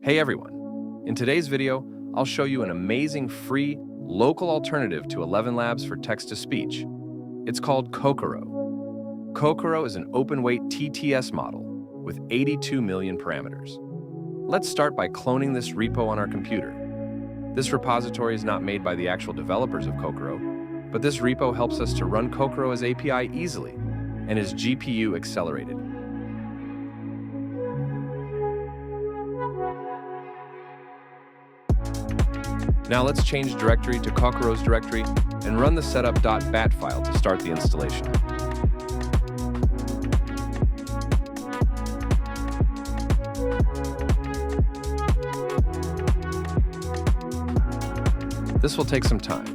Hey everyone! In today's video, I'll show you an amazing free, local alternative to ElevenLabs for text-to-speech. It's called Kokoro. Kokoro is an open-weight TTS model with 82 million parameters. Let's start by cloning this repo on our computer. This repository is not made by the actual developers of Kokoro, but this repo helps us to run Kokoro as API easily and is GPU accelerated. Now let's change directory to Kokoro's directory and run the setup.bat file to start the installation. This will take some time.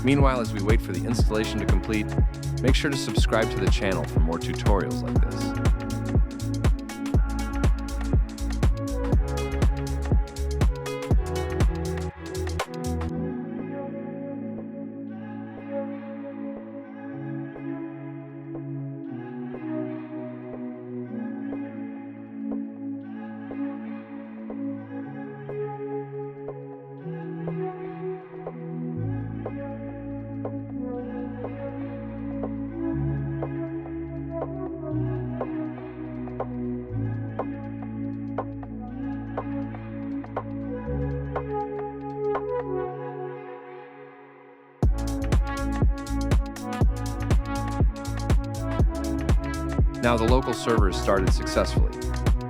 Meanwhile, as we wait for the installation to complete, make sure to subscribe to the channel for more tutorials like this. Now the local server is started successfully.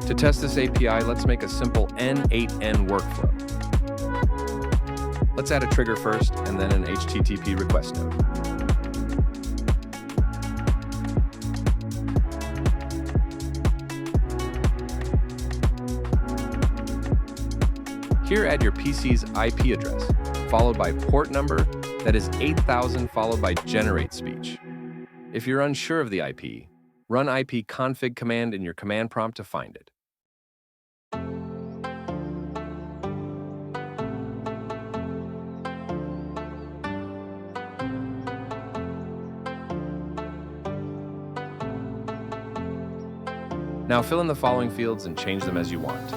To test this API, let's make a simple N8N workflow. Let's add a trigger first and then an HTTP request node. Here add your PC's IP address, followed by port number, that is 8000 followed by generate speech. If you're unsure of the IP, run ipconfig command in your command prompt to find it. Now fill in the following fields and change them as you want.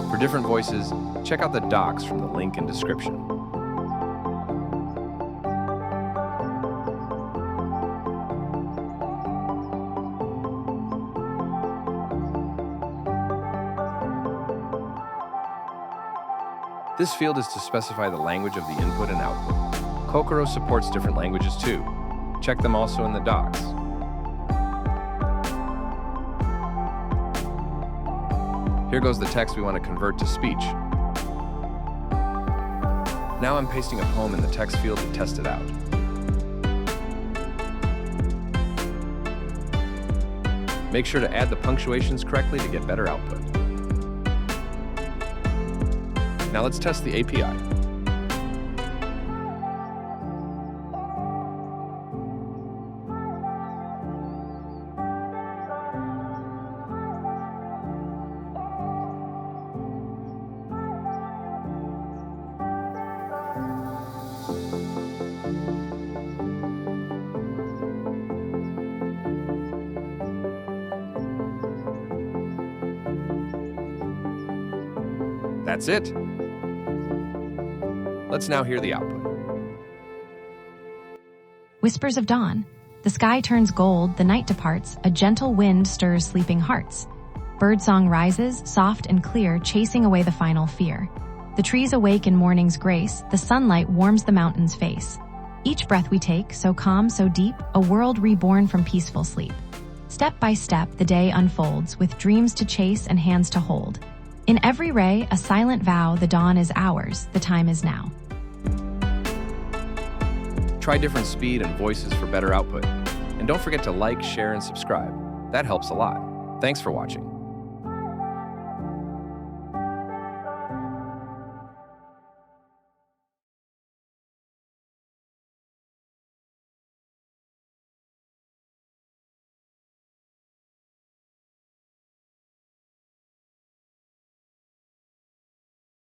For different voices, check out the docs from the link in description. This field is to specify the language of the input and output. Kokoro supports different languages too. Check them also in the docs. Here goes the text we want to convert to speech. Now I'm pasting a poem in the text field to test it out. Make sure to add the punctuations correctly to get better output. Now let's test the API. That's it. Let's now hear the output. Whispers of dawn. The sky turns gold, the night departs, a gentle wind stirs sleeping hearts. Birdsong rises, soft and clear, chasing away the final fear. The trees awake in morning's grace, the sunlight warms the mountain's face. Each breath we take, so calm, so deep, a world reborn from peaceful sleep. Step by step, the day unfolds, with dreams to chase and hands to hold. In every ray, a silent vow, the dawn is ours, the time is now. Try different speed and voices for better output. And don't forget to like, share, and subscribe. That helps a lot. Thanks for watching.